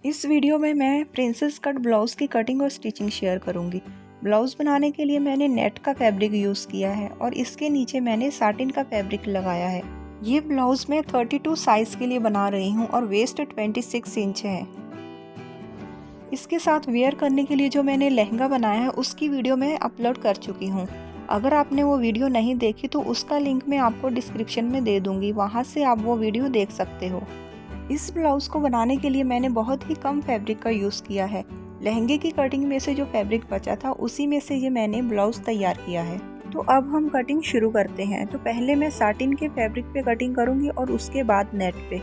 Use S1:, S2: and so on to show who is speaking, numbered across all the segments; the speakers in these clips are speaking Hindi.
S1: इस वीडियो में मैं प्रिंसेस कट ब्लाउज़ की कटिंग और स्टिचिंग शेयर करूंगी। ब्लाउज़ बनाने के लिए मैंने नेट का फैब्रिक यूज़ किया है और इसके नीचे मैंने साटिन का फैब्रिक लगाया है। ये ब्लाउज़ मैं 32 साइज़ के लिए बना रही हूँ और वेस्ट 26 इंच है। इसके साथ वेयर करने के लिए जो मैंने लहंगा बनाया है उसकी वीडियो मैं अपलोड कर चुकी हूँ। अगर आपने वो वीडियो नहीं देखी तो उसका लिंक मैं आपको डिस्क्रिप्शन में दे दूँगी, वहाँ से आप वो वीडियो देख सकते हो। इस ब्लाउज़ को बनाने के लिए मैंने बहुत ही कम फैब्रिक का यूज़ किया है। लहंगे की कटिंग में से जो फैब्रिक बचा था उसी में से ये मैंने ब्लाउज़ तैयार किया है। तो अब हम कटिंग शुरू करते हैं। तो पहले मैं साटिन के फैब्रिक पे कटिंग करूँगी और उसके बाद नेट पे।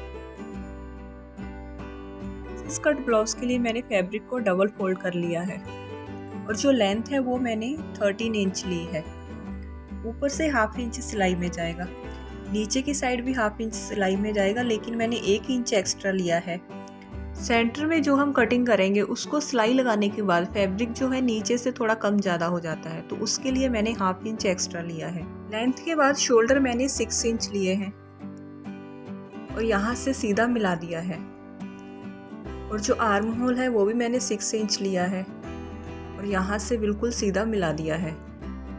S1: इस कट ब्लाउज़ के लिए मैंने फैब्रिक को डबल फोल्ड कर लिया है और जो लेंथ है वो मैंने 13 इंच ली है। ऊपर से हाफ इंच सिलाई में जाएगा, नीचे की साइड भी हाफ इंच सिलाई में जाएगा, लेकिन मैंने 1 इंच एक्स्ट्रा लिया है। सेंटर में जो हम कटिंग करेंगे उसको सिलाई लगाने के बाद फैब्रिक जो है नीचे से थोड़ा कम ज़्यादा हो जाता है, तो उसके लिए मैंने हाफ इंच एक्स्ट्रा लिया है। लेंथ के बाद शोल्डर मैंने 6 इंच लिए हैं और यहाँ से सीधा मिला दिया है। और जो आर्म होल है वो भी मैंने 6 इंच लिया है और यहाँ से बिल्कुल सीधा मिला दिया है।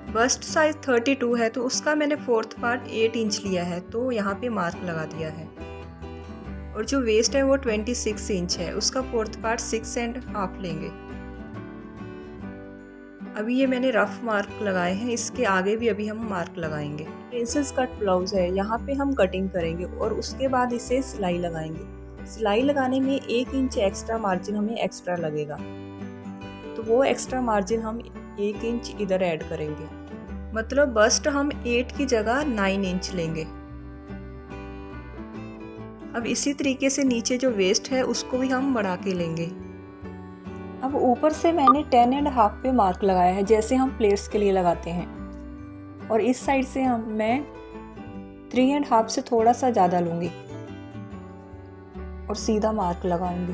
S1: बस्ट साइज 32 है तो उसका मैंने 4th पार्ट 8 इंच लिया है, तो यहाँ पे मार्क लगा दिया है। और जो वेस्ट है वो 26 इंच है, उसका 4th पार्ट 6.5 लेंगे। अभी ये मैंने रफ मार्क लगाए हैं, इसके आगे भी अभी हम मार्क लगाएंगे। प्रिंसेस कट ब्लाउज है, यहाँ पे हम कटिंग करेंगे और उसके बाद इसे सिलाई लगाएंगे। सिलाई लगाने में 1 इंच एक्स्ट्रा मार्जिन हमें एक्स्ट्रा लगेगा, तो वो एक्स्ट्रा मार्जिन हम 1 इंच इधर ऐड करेंगे। मतलब बस्ट हम 8 की जगह 9 इंच लेंगे। अब इसी तरीके से नीचे जो वेस्ट है उसको भी हम बढ़ा के लेंगे। अब ऊपर से मैंने 10.5 पे मार्क लगाया है, जैसे हम प्लेट्स के लिए लगाते हैं। और इस साइड से मैं 3.5 से थोड़ा सा ज़्यादा लूँगी और सीधा मार्क लगाऊंगी।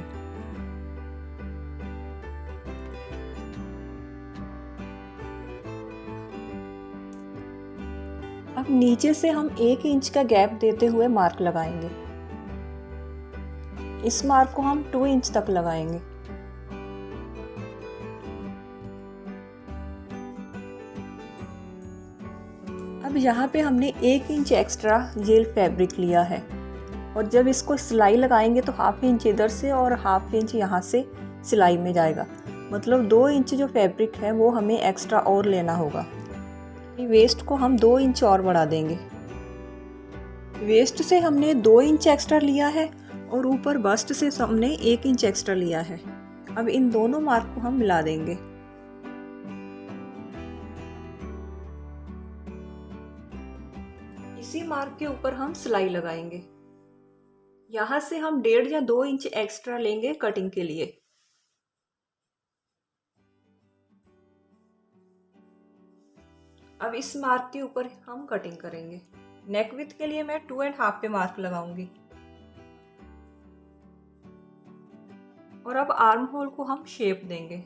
S1: अब नीचे से हम 1 इंच का गैप देते हुए मार्क लगाएंगे। इस मार्क को हम 2 इंच तक लगाएंगे। अब यहाँ पे हमने 1 इंच एक्स्ट्रा जेल फैब्रिक लिया है और जब इसको सिलाई लगाएंगे तो हाफ इंच इधर से और हाफ इंच यहाँ से सिलाई में जाएगा। मतलब 2 इंच जो फैब्रिक है वो हमें एक्स्ट्रा और लेना होगा। वेस्ट को हम 2 इंच और बढ़ा देंगे। वेस्ट से हमने 2 इंच एक्स्ट्रा लिया है और ऊपर बस्ट से हमने 1 इंच एक्स्ट्रा लिया है। अब इन दोनों मार्क को हम मिला देंगे। इसी मार्क के ऊपर हम सिलाई लगाएंगे। यहाँ से हम 1.5 या 2 इंच एक्स्ट्रा लेंगे कटिंग के लिए। अब इस मार्क के ऊपर हम कटिंग करेंगे। नेक विड्थ के लिए मैं 2.5 पे मार्क लगाऊंगी और अब आर्म होल को हम शेप देंगे।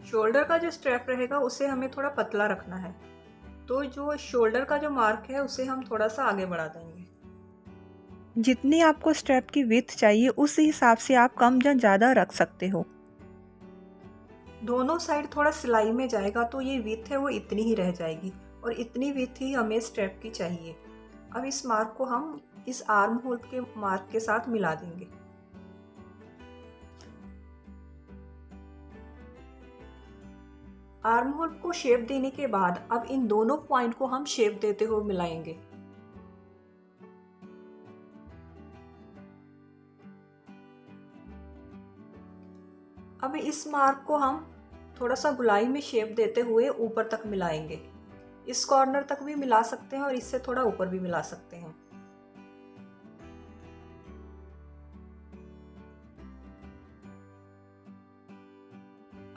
S1: शोल्डर का जो स्ट्रैप रहेगा उसे हमें थोड़ा पतला रखना है, तो जो शोल्डर का जो मार्क है उसे हम थोड़ा सा आगे बढ़ा देंगे। जितनी आपको स्ट्रैप की विड्थ चाहिए उस हिसाब से आप कम या ज़्यादा रख सकते हो। दोनों साइड थोड़ा सिलाई में जाएगा तो ये विड्थ है वो इतनी ही रह जाएगी और इतनी विड्थ ही हमें स्ट्रैप की चाहिए। अब इस मार्क को हम इस आर्म होल के मार्क के साथ मिला देंगे। आर्म होल को शेप देने के बाद अब इन दोनों पॉइंट को हम शेप देते हुए मिलाएंगे। अब इस मार्क को हम थोड़ा सा गुलाई में शेप देते हुए ऊपर तक मिलाएंगे। इस कॉर्नर तक भी मिला सकते हैं और इससे थोड़ा ऊपर भी मिला सकते हैं।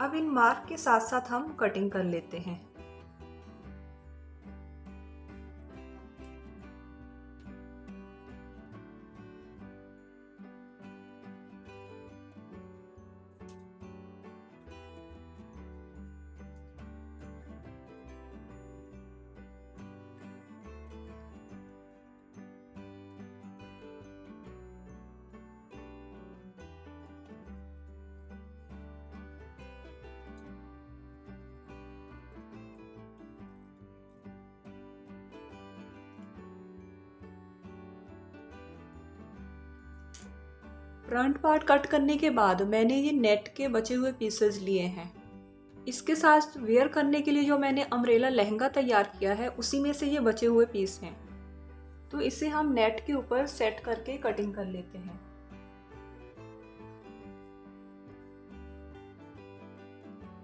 S1: अब इन मार्क के साथ साथ हम कटिंग कर लेते हैं। फ्रंट पार्ट कट करने के बाद मैंने ये नेट के बचे हुए पीसेस लिए हैं। इसके साथ वेयर करने के लिए जो मैंने अम्ब्रेला लहंगा तैयार किया है उसी में से ये बचे हुए पीस हैं। तो इसे हम नेट के ऊपर सेट करके कटिंग कर लेते हैं।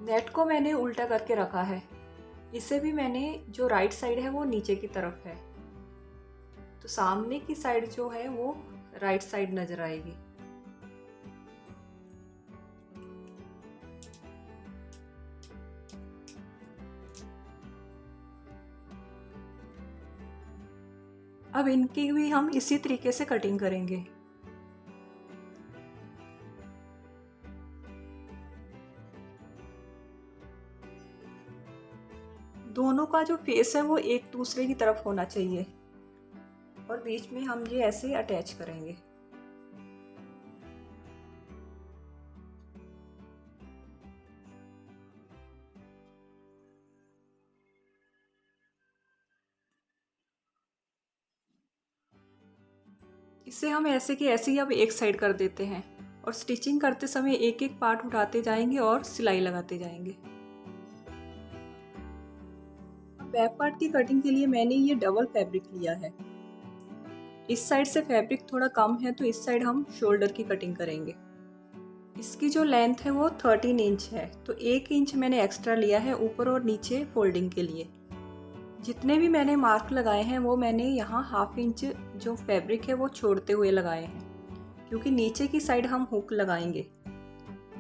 S1: नेट को मैंने उल्टा करके रखा है। इसे भी मैंने जो राइट साइड है वो नीचे की तरफ है, तो सामने की साइड जो है वो राइट साइड नजर आएगी। अब इनकी भी हम इसी तरीके से कटिंग करेंगे। दोनों का जो फेस है वो एक दूसरे की तरफ होना चाहिए और बीच में हम ये ऐसे अटैच करेंगे। इसे हम ऐसे कि ऐसे ही अब एक साइड कर देते हैं और स्टिचिंग करते समय एक एक पार्ट उठाते जाएंगे और सिलाई लगाते जाएंगे। अब बैक पार्ट की कटिंग के लिए मैंने ये डबल फैब्रिक लिया है। इस साइड से फैब्रिक थोड़ा कम है तो इस साइड हम शोल्डर की कटिंग करेंगे। इसकी जो लेंथ है वो 13 इंच है, तो 1 इंच मैंने एक्स्ट्रा लिया है ऊपर और नीचे फोल्डिंग के लिए। जितने भी मैंने मार्क लगाए हैं वो मैंने यहाँ हाफ इंच जो फैब्रिक है वो छोड़ते हुए लगाए हैं, क्योंकि नीचे की साइड हम हुक लगाएंगे।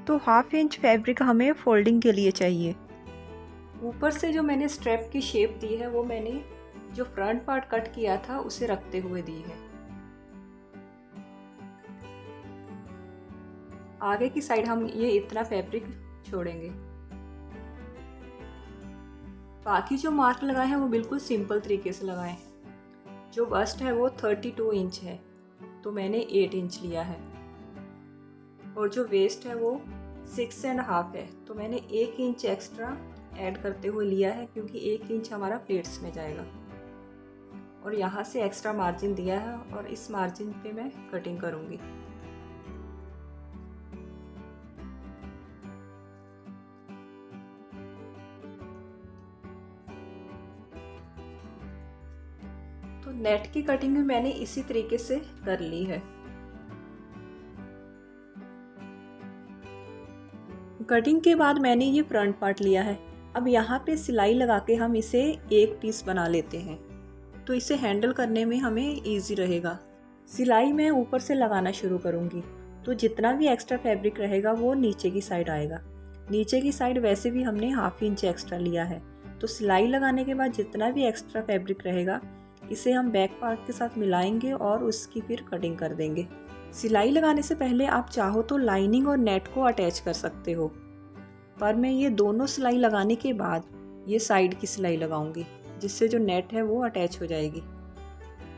S1: तो हाफ इंच फैब्रिक हमें फोल्डिंग के लिए चाहिए। ऊपर से जो मैंने स्ट्रैप की शेप दी है वो मैंने जो फ्रंट पार्ट कट किया था उसे रखते हुए दी है। आगे की साइड हम ये इतना फैब्रिक छोड़ेंगे। बाकी जो मार्क लगाए हैं वो बिल्कुल सिंपल तरीके से लगाए हैं। जो बस्ट है वो 32 इंच है, तो मैंने 8 इंच लिया है। और जो वेस्ट है वो 6.5 है, तो मैंने 1 इंच एक्स्ट्रा ऐड करते हुए लिया है, क्योंकि 1 इंच हमारा प्लेट्स में जाएगा। और यहाँ से एक्स्ट्रा मार्जिन दिया है और इस मार्जिन पे मैं कटिंग करूँगी। तो नेट की कटिंग भी मैंने इसी तरीके से कर ली है। कटिंग के बाद मैंने ये फ्रंट पार्ट लिया है। अब यहाँ पे सिलाई लगा के हम इसे एक पीस बना लेते हैं, तो इसे हैंडल करने में हमें इजी रहेगा। सिलाई मैं ऊपर से लगाना शुरू करूँगी, तो जितना भी एक्स्ट्रा फैब्रिक रहेगा वो नीचे की साइड आएगा। नीचे की साइड वैसे भी हमने हाफ इंच एक्स्ट्रा लिया है, तो सिलाई लगाने के बाद जितना भी एक्स्ट्रा फैब्रिक रहेगा इसे हम बैक पार्ट के साथ मिलाएंगे और उसकी फिर कटिंग कर देंगे। सिलाई लगाने से पहले आप चाहो तो लाइनिंग और नेट को अटैच कर सकते हो, पर मैं ये दोनों सिलाई लगाने के बाद ये साइड की सिलाई लगाऊंगी, जिससे जो नेट है वो अटैच हो जाएगी।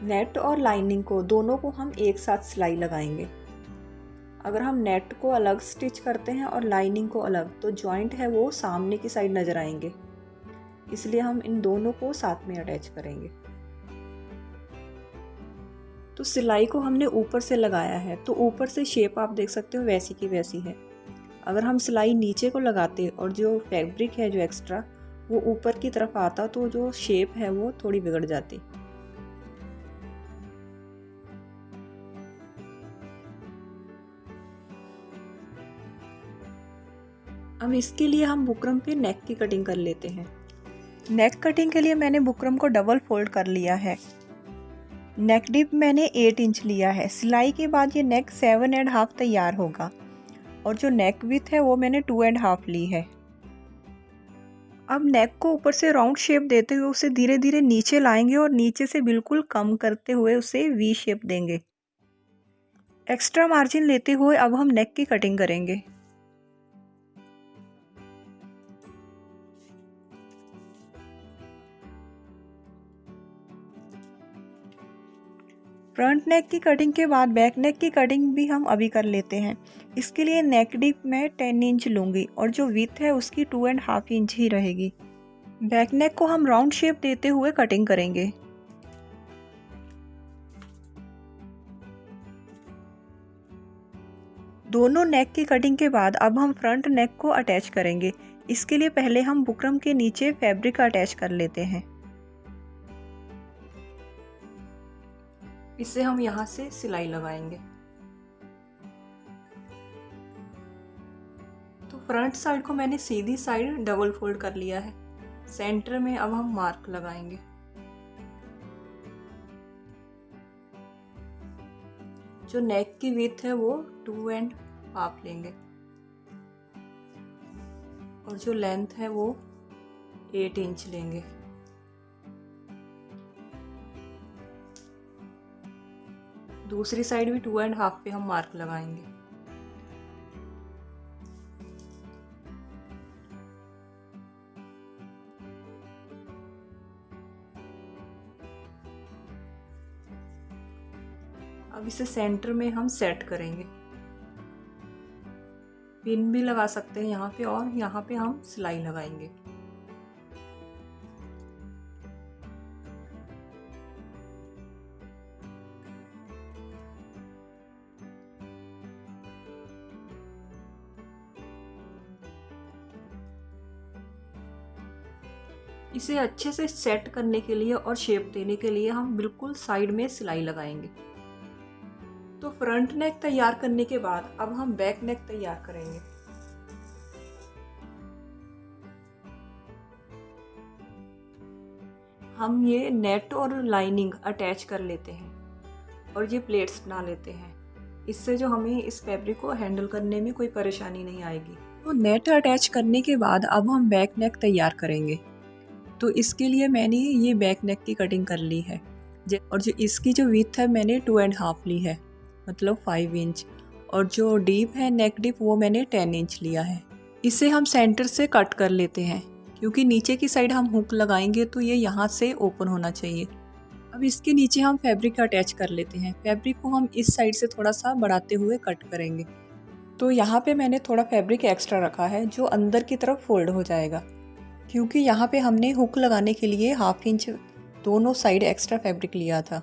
S1: नेट और लाइनिंग को दोनों को हम एक साथ सिलाई लगाएंगे। अगर हम नेट को अलग स्टिच करते हैं और लाइनिंग को अलग, तो जॉइंट है वो सामने की साइड नज़र आएंगे, इसलिए हम इन दोनों को साथ में अटैच करेंगे। तो सिलाई को हमने ऊपर से लगाया है, तो ऊपर से शेप आप देख सकते हो वैसी की वैसी है। अगर हम सिलाई नीचे को लगाते और जो फैब्रिक है जो एक्स्ट्रा वो ऊपर की तरफ आता, तो जो शेप है वो थोड़ी बिगड़ जाती। अब इसके लिए हम बुकरम पे नेक की कटिंग कर लेते हैं। नेक कटिंग के लिए मैंने बुकरम को डबल फोल्ड कर लिया है। नेक डिप मैंने 8 इंच लिया है। सिलाई के बाद ये नेक 7.5 तैयार होगा और जो नेक विड्थ है वो मैंने 2.5 ली है। अब नेक को ऊपर से राउंड शेप देते हुए उसे धीरे धीरे नीचे लाएंगे और नीचे से बिल्कुल कम करते हुए उसे वी शेप देंगे। एक्स्ट्रा मार्जिन लेते हुए अब हम नेक की कटिंग करेंगे। फ्रंट नेक की कटिंग के बाद बैक नेक की कटिंग भी हम अभी कर लेते हैं। इसके लिए नेक डिप मैं 10 इंच लूँगी और जो विड्थ है उसकी 2.5 इंच ही रहेगी। बैक नेक को हम राउंड शेप देते हुए कटिंग करेंगे। दोनों नेक की कटिंग के बाद अब हम फ्रंट नेक को अटैच करेंगे। इसके लिए पहले हम बुकरम के नीचे फैब्रिक अटैच कर लेते हैं। इसे हम यहाँ से सिलाई लगाएंगे। तो फ्रंट साइड को मैंने सीधी साइड डबल फोल्ड कर लिया है। सेंटर में अब हम मार्क लगाएंगे। जो नेक की विड्थ है वो 2.5 लेंगे और जो लेंथ है वो 8 इंच लेंगे। दूसरी साइड भी 2.5 पे हम मार्क लगाएंगे। अब इसे सेंटर में हम सेट करेंगे। पिन भी लगा सकते हैं यहाँ पे और यहाँ पे हम सिलाई लगाएंगे। इसे अच्छे से सेट करने के लिए और शेप देने के लिए हम बिल्कुल साइड में सिलाई लगाएंगे। तो फ्रंट नेक तैयार करने के बाद अब हम बैक नेक तैयार करेंगे। हम ये नेट और लाइनिंग अटैच कर लेते हैं और ये प्लेट्स बना लेते हैं। इससे जो हमें इस फैब्रिक को हैंडल करने में कोई परेशानी नहीं आएगी। तो नेट अटैच करने के बाद अब हम बैक नेक तैयार करेंगे। तो इसके लिए मैंने ये बैक नेक की कटिंग कर ली है और जो इसकी जो विड्थ है मैंने 2.5 ली है, मतलब 5 इंच, और जो डीप है नेक डीप वो मैंने 10 इंच लिया है। इसे हम सेंटर से कट कर लेते हैं क्योंकि नीचे की साइड हम हुक लगाएंगे तो ये यहाँ से ओपन होना चाहिए। अब इसके नीचे हम फैब्रिक अटैच कर लेते हैं। फैब्रिक को हम इस साइड से थोड़ा सा बढ़ाते हुए कट करेंगे। तो यहाँ पे मैंने थोड़ा फैब्रिक एक्स्ट्रा रखा है जो अंदर की तरफ फोल्ड हो जाएगा, क्योंकि यहाँ पे हमने हुक लगाने के लिए 1/2 इंच दोनों साइड एक्स्ट्रा फैब्रिक लिया था।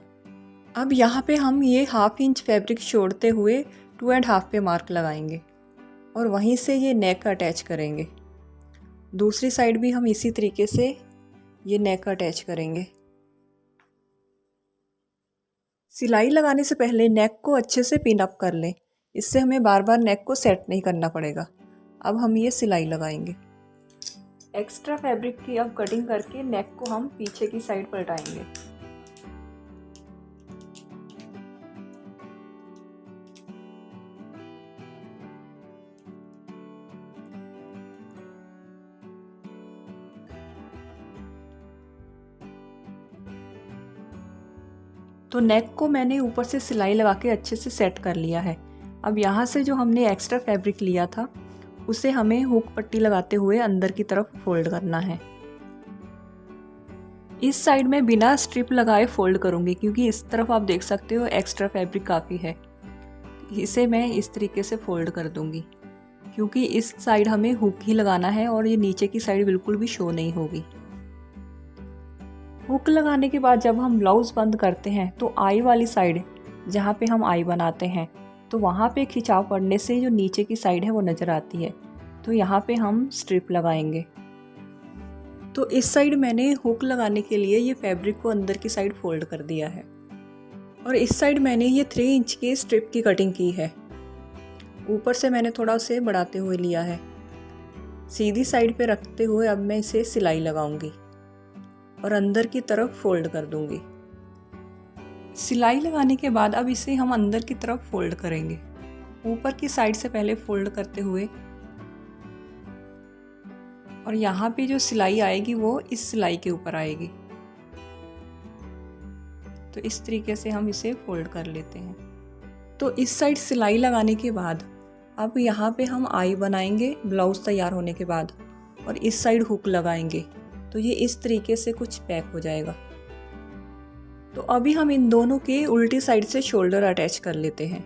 S1: अब यहाँ पे हम ये 1/2 इंच फैब्रिक छोड़ते हुए 2.5 पे मार्क लगाएंगे और वहीं से ये नेक अटैच करेंगे। दूसरी साइड भी हम इसी तरीके से ये नेक अटैच करेंगे। सिलाई लगाने से पहले नेक को अच्छे से पिन अप कर लें, इससे हमें बार बार नेक को सेट नहीं करना पड़ेगा। अब हम ये सिलाई लगाएंगे। एक्स्ट्रा फैब्रिक की अब कटिंग करके नेक को हम पीछे की साइड पलटाएंगे। तो नेक को मैंने ऊपर से सिलाई लगा के अच्छे से सेट कर लिया है। अब यहाँ से जो हमने एक्स्ट्रा फैब्रिक लिया था उसे हमें हुक पट्टी लगाते हुए अंदर की तरफ फोल्ड करना है। इस साइड में बिना स्ट्रिप लगाए फोल्ड करूँगी क्योंकि इस तरफ आप देख सकते हो एक्स्ट्रा फैब्रिक काफ़ी है। इसे मैं इस तरीके से फोल्ड कर दूँगी क्योंकि इस साइड हमें हुक ही लगाना है और ये नीचे की साइड बिल्कुल भी शो नहीं होगी। हुक लगाने के बाद जब हम ब्लाउज़ बंद करते हैं तो आई वाली साइड जहाँ पे हम आई बनाते हैं तो वहाँ पे खिंचाव पड़ने से जो नीचे की साइड है वो नज़र आती है। तो यहाँ पे हम स्ट्रिप लगाएंगे। तो इस साइड मैंने हुक लगाने के लिए ये फैब्रिक को अंदर की साइड फोल्ड कर दिया है और इस साइड मैंने ये 3 इंच की स्ट्रिप की कटिंग की है। ऊपर से मैंने थोड़ा उसे बढ़ाते हुए लिया है। सीधी साइड पे रखते हुए अब मैं इसे सिलाई लगाऊंगी और अंदर की तरफ फोल्ड कर दूंगी। सिलाई लगाने के बाद अब इसे हम अंदर की तरफ फोल्ड करेंगे, ऊपर की साइड से पहले फोल्ड करते हुए, और यहाँ पे जो सिलाई आएगी वो इस सिलाई के ऊपर आएगी। तो इस तरीके से हम इसे फोल्ड कर लेते हैं। तो इस साइड सिलाई लगाने के बाद अब यहाँ पे हम आई बनाएंगे ब्लाउज तैयार होने के बाद, और इस साइड हुक लगाएंगे तो ये इस तरीके से कुछ पैक हो जाएगा। तो अभी हम इन दोनों के उल्टी साइड से शोल्डर अटैच कर लेते हैं।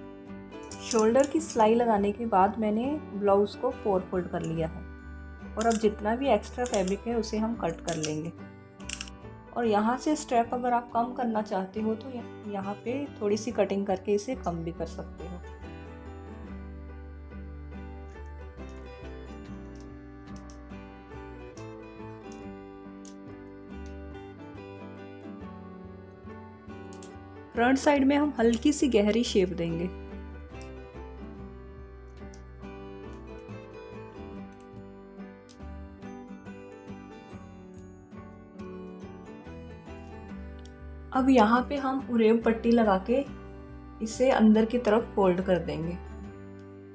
S1: शोल्डर की सिलाई लगाने के बाद मैंने ब्लाउज़ को 4 फोल्ड कर लिया है और अब जितना भी एक्स्ट्रा फैब्रिक है उसे हम कट कर लेंगे। और यहाँ से स्ट्रैप अगर आप कम करना चाहते हो तो यहाँ पे थोड़ी सी कटिंग करके इसे कम भी कर सकते हो। फ्रंट साइड में हम हल्की सी गहरी शेप देंगे। अब यहाँ पे हम उरेब पट्टी लगा के इसे अंदर की तरफ फोल्ड कर देंगे।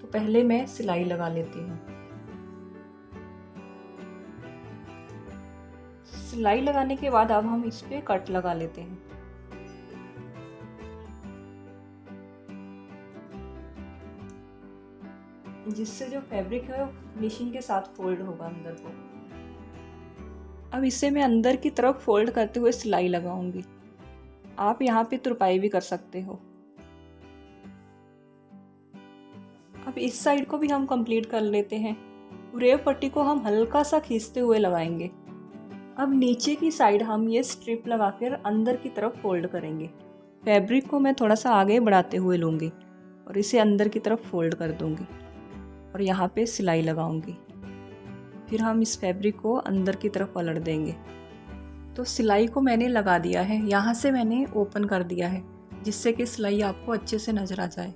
S1: तो पहले मैं सिलाई लगा लेती हूँ। सिलाई लगाने के बाद अब हम इस पे कट लगा लेते हैं। जिससे जो फैब्रिक है वो फिनिशिंग के साथ फोल्ड होगा अंदर को। अब इसे मैं अंदर की तरफ फोल्ड करते हुए सिलाई लगाऊंगी। आप यहाँ पे तुरपाई भी कर सकते हो। अब इस साइड को भी हम कंप्लीट कर लेते हैं। उरेब पट्टी को हम हल्का सा खींचते हुए लगाएंगे। अब नीचे की साइड हम ये स्ट्रिप लगाकर अंदर की तरफ फोल्ड करेंगे। फैब्रिक को मैं थोड़ा सा आगे बढ़ाते हुए लूँगी और इसे अंदर की तरफ फोल्ड कर दूँगी और यहाँ पे सिलाई लगाऊँगी। फिर हम इस फैब्रिक को अंदर की तरफ पलट देंगे। तो सिलाई को मैंने लगा दिया है, यहाँ से मैंने ओपन कर दिया है जिससे कि सिलाई आपको अच्छे से नज़र आ जाए।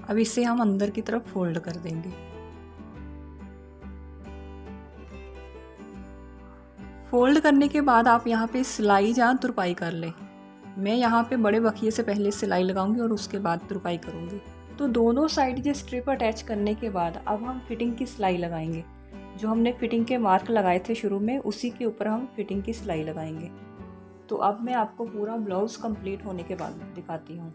S1: अब इसे हम अंदर की तरफ फोल्ड कर देंगे। फोल्ड करने के बाद आप यहाँ पे सिलाई जहाँ तुरपाई कर लें। मैं यहाँ पे बड़े बखिए से पहले सिलाई लगाऊंगी और उसके बाद तुरपाई करूँगी। तो दोनों साइड जो स्ट्रिप अटैच करने के बाद अब हम फिटिंग की सिलाई लगाएंगे। जो हमने फिटिंग के मार्क लगाए थे शुरू में, उसी के ऊपर हम फिटिंग की सिलाई लगाएंगे। तो अब मैं आपको पूरा ब्लाउज़ कंप्लीट होने के बाद दिखाती हूँ।